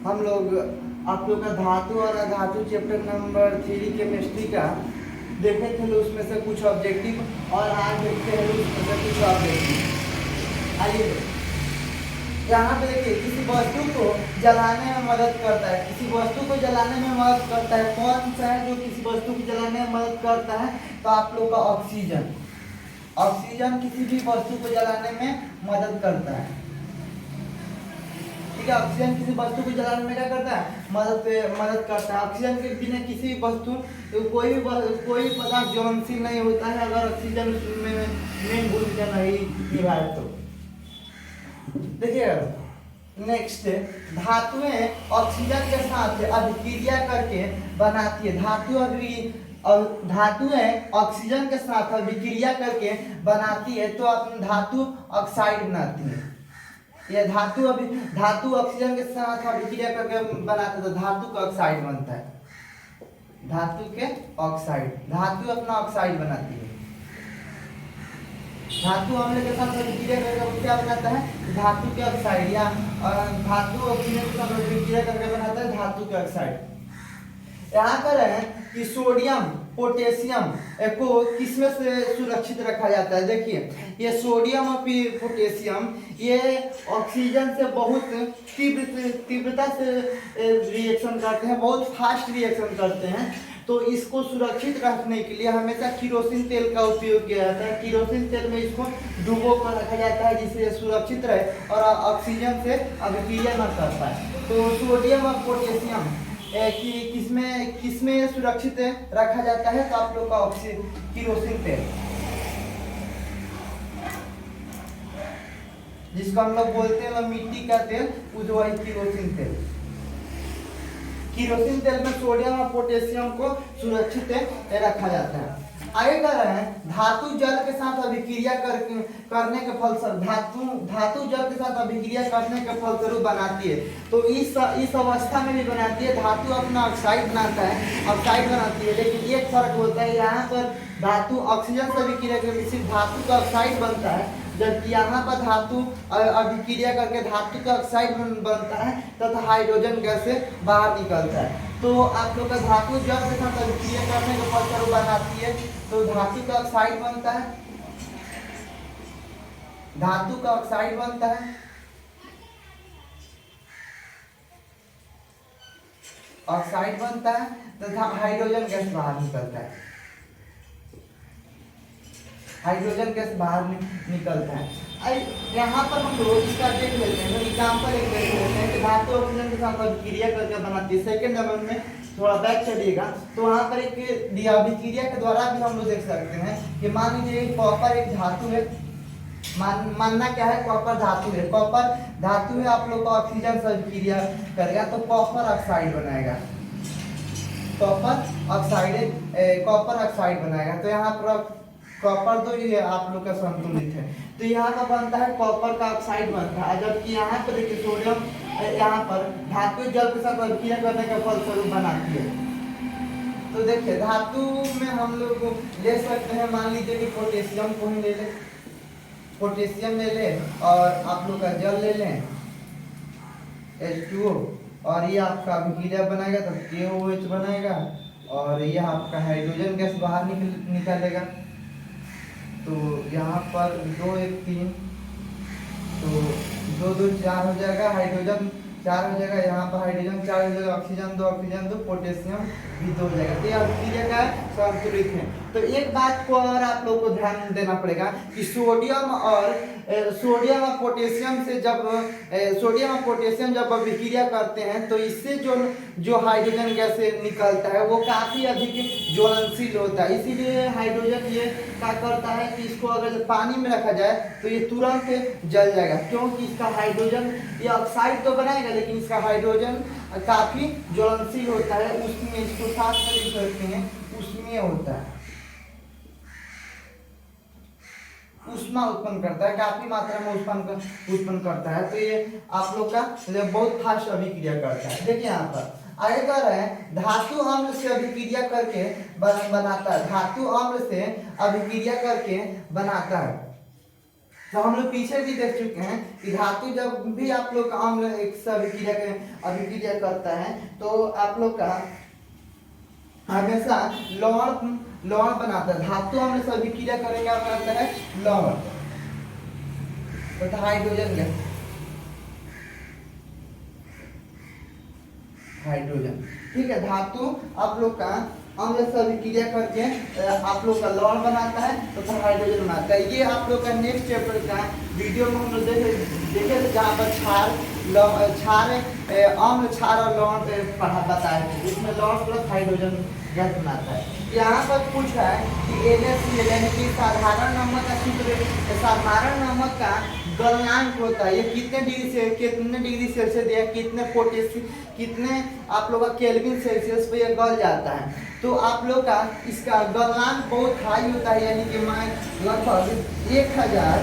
हम लोग आप लोग का धातु और अधातु चैप्टर नंबर 3 केमिस्ट्री का देखे थे, उसमें से कुछ ऑब्जेक्टिव और आज देखते हैं उसमें से कुछ ऑब्जेक्टिव। आइए यहाँ पे देखिए, किसी वस्तु को जलाने में मदद करता है, किसी वस्तु को जलाने में मदद करता है। कौन सा है जो किसी वस्तु को जलाने में मदद करता है? तो आप लोग का ऑक्सीजन। ऑक्सीजन किसी भी वस्तु को जलाने में मदद करता है। ठीक है, ऑक्सीजन किसी वस्तु को जलाने में क्या करता है? मदद करता है। ऑक्सीजन के बिना किसी वस्तु कोई पदार्थ ज्वलनशील नहीं होता है, अगर ऑक्सीजन उसमें मेन भूमिका नहीं निभाए तो। देखिए नेक्स्ट, धातुएं ऑक्सीजन के साथ अभिक्रिया करके बनाती है। धातुएं ऑक्सीजन के साथ अभिक्रिया करके बनाती है तो अपनी धातु ऑक्साइड बनाती है। ये धातु ऑक्सीजन के साथ अभिक्रिया करके बनाते तो धातु का ऑक्साइड बनता है। धातु के ऑक्साइड, धातु अपना ऑक्साइड बनाती है। धातु अम्ल के साथ अभिक्रिया करके क्या बनाता है? धातु के ऑक्साइड। या धातु ऑक्सीजन के साथ अभिक्रिया करके बनाता है धातु के ऑक्साइड। यहाँ कर रहे हैं कि सोडियम पोटेशियम को किसमें से सुरक्षित रखा जाता है? देखिए, ये सोडियम और पोटेशियम ये ऑक्सीजन से बहुत तीव्रता से रिएक्शन करते हैं, बहुत फास्ट रिएक्शन करते हैं। तो इसको सुरक्षित रखने के लिए हमेशा केरोसिन तेल का उपयोग किया जाता है। केरोसिन तेल में इसको डुबो कर रखा जाता है जिससे सुरक्षित रहे और ऑक्सीजन से अभिक्रिया न कर पाए। तो सोडियम और पोटेशियम कि किसमें सुरक्षित रखा जाता है? तो आप लोग का केरोसिन तेल, जिसको हम लोग बोलते हैं मिट्टी का तेल, वही केरोसिन तेल। केरोसिन तेल में सोडियम और पोटेशियम को सुरक्षित रखा जाता है। आगे कह रहे हैं धातु जल के साथ अभिक्रिया करने के फलस्वरूप धातु जल के साथ अभिक्रिया करने के फलस्वरूप बनाती है। तो इस अवस्था में भी बनाती है। धातु अपना ऑक्साइड बनाती है, लेकिन एक फर्क होता है, यहाँ पर धातु ऑक्सीजन से अभिक्रिया करके सिर्फ धातु का ऑक्साइड बनता है, जबकि यहाँ पर धातु अभिक्रिया करके धातु का ऑक्साइड बनता है तथा हाइड्रोजन गैस से बाहर निकलता है। तो आप लोग का धातु जल के साथ अभिक्रिया करने के फलस्वरूप बनाती है तो धातु का ऑक्साइड बनता है, धातु का ऑक्साइड बनता है, ऑक्साइड बनता है तथा हाइड्रोजन गैस बाहर निकलता है, हाइड्रोजन गैस बाहर निकलता है। यहाँ पर हम लोग इसका देख लेते हैं, एग्जाम्पल एक देख लेते हैं कि धातु ऑक्सीजन के साथ अभिक्रिया करके बनाती है। सेकंड नंबर में थोड़ा बैक चलिएगा तो वहाँ पर एक अभिक्रिया के द्वारा भी हम लोग देख सकते हैं कि मान लीजिए कॉपर एक धातु है, मानना क्या है, कॉपर धातु है। कॉपर धातु है, आप लोग का ऑक्सीजन से अभिक्रिया करेगा तो कॉपर ऑक्साइड बनाएगा, कॉपर ऑक्साइड बनाएगा। तो यहाँ पर कॉपर तो ये आप लोग का संतुलित है, तो यहाँ पर बनता है कॉपर का ऑक्साइड बनता है। जबकि यहाँ पर देखिए सोडियम यहाँ पर धातु जल के साथ अभिक्रिया करने का फलस्वरूप बनाती है। तो देखिए धातु में हम लोग ले सकते हैं, मान लीजिए कि पोटेशियम को ही ले लें, पोटेशियम ले लें और आप लोग का जल ले लें H2O, और ये आपका अभिक्रिया बनाएगा तो KOH बनाएगा और ये आपका हाइड्रोजन गैस बाहर निकलेगा। तो यहाँ पर 2 1 3 तो 2 2 4 हो जाएगा, हाइड्रोजन 4 हो जाएगा, यहाँ पर हाइड्रोजन 4 हो जाएगा, ऑक्सीजन 2 पोटेशियम भी 2 हो जाएगा। तो ये अभिक्रिया का संतुलित है। तो एक बात को और आप लोग को ध्यान देना पड़ेगा कि सोडियम और पोटेशियम जब अभिक्रिया करते हैं तो इससे जो हाइड्रोजन गैस निकलता है वो काफी अधिक ज्वलनशील होता है। इसीलिए हाइड्रोजन ये क्या करता है कि इसको अगर पानी में रखा जाए तो ये तुरंत जल जाएगा, क्योंकि इसका हाइड्रोजन, ये ऑक्साइड तो बनाएगा लेकिन इसका हाइड्रोजन काफी ज्वलनशील होता है, उसमें इसको साथ में लिख सकते हैं, उसमें होता है, ऊष्मा उत्पन्न करता है, काफी मात्रा में उत्पन्न करता है। तो ये आप लोग का बहुत फास्ट अभिक्रिया करता है। देखिए यहाँ पर आगे कह रहे हैं धातु अम्ल से अभिक्रिया करके बनाता है, धातु अम्ल से अभिक्रिया करके बनाता है। तो हम लोग पीछे भी देख चुके हैं कि धातु जब भी आप लोग का अम्ल एक से अभिक्रिया करता है तो आप लोग का हमेशा लवण बनाता है। धातु अम्ल से अभिक्रिया करेंगे क्या बनाता है? लवण, तो हाइड्रोजन गैस, हाइड्रोजन। ठीक है, धातु आप लोग का अम्ल से अभिक्रिया करके आप लोग का लवण बनाता है तो हाइड्रोजन बनाता है। ये आप लोग का नेक्स्ट चैप्टर का वीडियो में हम लोग देखे थे जहाँ पर अम्ल क्षार और लवण पढ़ा बताए थे, इसमें लवण प्लस हाइड्रोजन गैस बनाता है। यहाँ पर पूछा है कि NaCl यानी कि साधारण नमक का सूत्र, साधारण नमक का गलनांक होता है, ये कितने डिग्री सेल्सियस दिया, कितने पोटेशियम, कितने आप लोग का केल्विन सेल्सियस पे ये गल जाता है। तो आप लोग का इसका गलनांक बहुत हाई होता है, यानी कि मैं लगभग 1074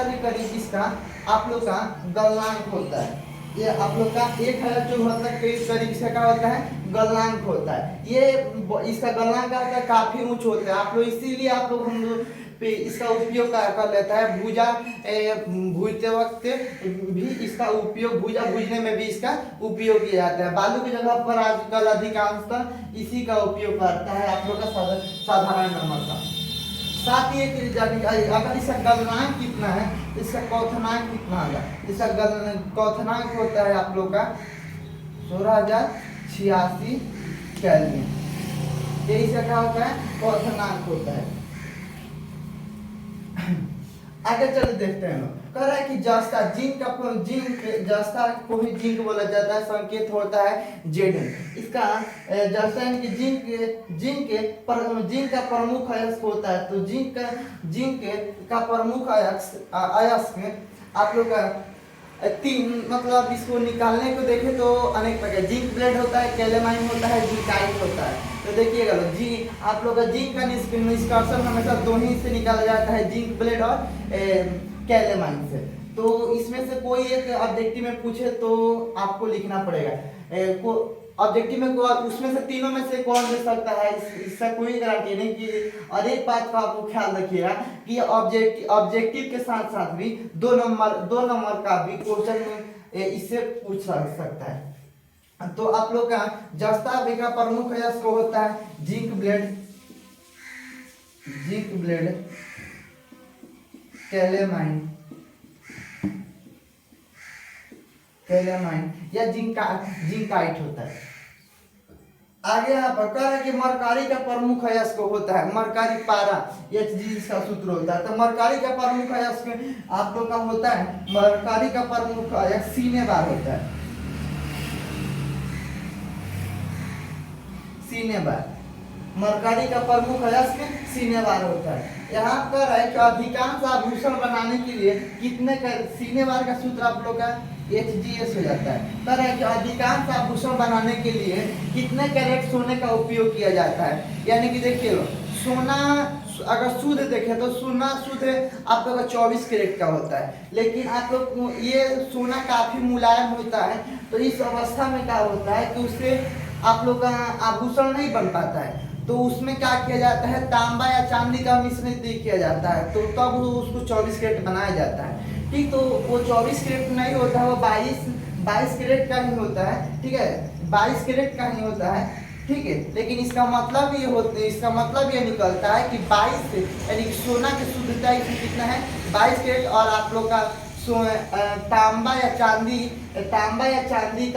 के करीब इसका आप लोग का गलनांक होता है। ये आप लोग का 1074 के करीब से क्या होता है? गलनांक होता है। ये इसका गलनांक होता है काफी ऊंच होता है। आप लोग इसीलिए आप लोग हम लोग पे इसका उपयोग कर लेता है। भूजा भूजते वक्त भी इसका उपयोग, भूजा भूजने में भी इसका उपयोग किया जाता है। बालू की जगह पर आजकल अधिकांशतः इसी का उपयोग करता है आप लोग का साधारण नमक का। साथ ही एक अगर इसका गलनांक कितना है, इसका क्वथनांक कितना होगा? इसका क्वथनांक होता है आप लोग का 16086 केल्विन। ये इसका क्या होता है? क्वथनांक होता है। आगे चल देखते हैं लोग। कह रहा है कि जस्ता जस्ता को भी जिंक बोला जाता है, संकेत होता है Zn। इसका जस्ता यानी कि जिंक का प्रमुख अयस्क होता है। तो जिंक का प्रमुख अयस्क आप लोग का तीन, मतलब इसको निकालने को देखें तो अनेक प्रकार, जिंक ब्लेड होता है, कैलेमाइन होता है, जिंकाइट होता है। तो देखिएगा लोग, जी आप लोग का जिंक का निष्कर्षण हमेशा दो ही से निकाला जाता है, जिंक ब्लेड और कैलेमाइन से। तो इसमें से कोई एक ऑब्जेक्टिव में पूछे तो आपको लिखना पड़ेगा ऑब्जेक्टिव में, उसमें से तीनों में से कौन दे सकता है, इसका कोई गारंटी नहीं कि। और एक बात का आपको ख्याल रखिएगा कि ऑब्जेक्टिव के साथ साथ भी दो नंबर का भी क्वेश्चन इससे पूछ सकता है। तो आप लोग का जस्ता का प्रमुख अयस्क होता है जिंक ब्लेड, कैलेमाइन या जिंकाइट होता है। आगे यहाँ पर कह रहा है कि मरकारी का प्रमुख अयस्क होता है मरकारी पारा, Hg इसका सूत्र होता है। तो मरकारी का प्रमुख अयस्क आप लोग का होता है, मरकारी का प्रमुख अयस्क सीनेबार होता है, सीनेबार। मरकारी का प्रमुख अयस्क सीनेबार होता है। यहाँ पर है कि अधिकांश आभूषण बनाने के लिए कितने सीनेबार का सूत्र आप लोग का HgS हो जाता है। पर है कि अधिकांश आभूषण बनाने के लिए कितने कैरेट सोने का उपयोग किया जाता है। यानी कि देखिए सोना अगर शुद्ध देखें तो सोना शुद्ध आप लोग का 24 कैरेट का होता है, लेकिन आप लोग ये सोना काफी मुलायम होता है। तो इस अवस्था में क्या होता है कि उससे आप लोग का आभूषण नहीं बन पाता है। तो उसमें क्या किया जाता है, तांबा या चांदी का मिश्रण किया जाता है, तो तब उसको 24 कैरेट बनाया जाता है। ठीक, तो वो 24 कैरेट नहीं होता है, वो 22 कैरेट का ही होता है। ठीक है, 22 कैरेट का ही होता है। ठीक है, लेकिन इसका मतलब ये निकलता है कि 22 यानी कि सोना की शुद्धता इसमें कितना है 22 कैरेट, और आप लोग का तांबा या चांदी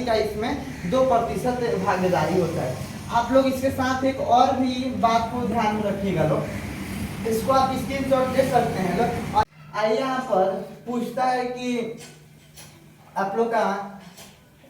का इसमें 2% भागीदारी होता है। आप लोग इसके साथ एक और भी बात को ध्यान में रखिएगा लोग, इसको आप स्क्रीनशॉट ले सकते हैं लोग। आइए यहाँ पर पूछता है कि आप लोग का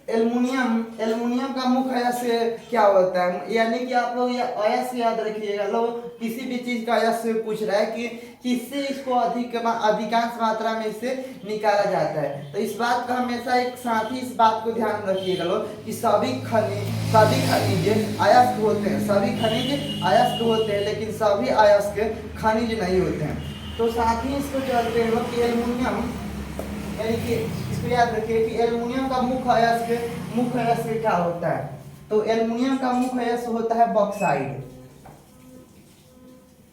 एल्युमिनियम का मुख्य अयस्क क्या होता है। यानी कि आप लोग ये अयस्क याद रखिएगा लोग, किसी भी चीज का अयस्क पूछ रहा है कि किससे इसको अधिकांश मात्रा में इससे निकाला जाता है। तो इस बात का हमेशा एक साथ ही इस बात को ध्यान रखिएगा लोग कि सभी खनिज अयस्क होते हैं, सभी खनिज अयस्क होते हैं, लेकिन सभी अयस्क खनिज नहीं होते हैं। तो साथ ही इसको चलते हैं लोग कि एल्युमिनियम, यानी कि इसको याद रखिए कि एल्युमिनियम का मुख्य अयस्क क्या होता है। तो एल्युमिनियम का मुख्य अयस्क होता है बॉक्साइड।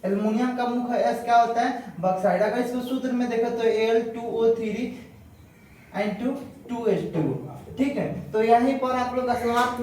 एल्युमिनियम का मुख्य एस क्या होता है? बॉक्साइड। अगर इसको सूत्र में देखो तो Al2O3 N2 2H2। ठीक है, तो यहीं पर आप लोग का समाप्त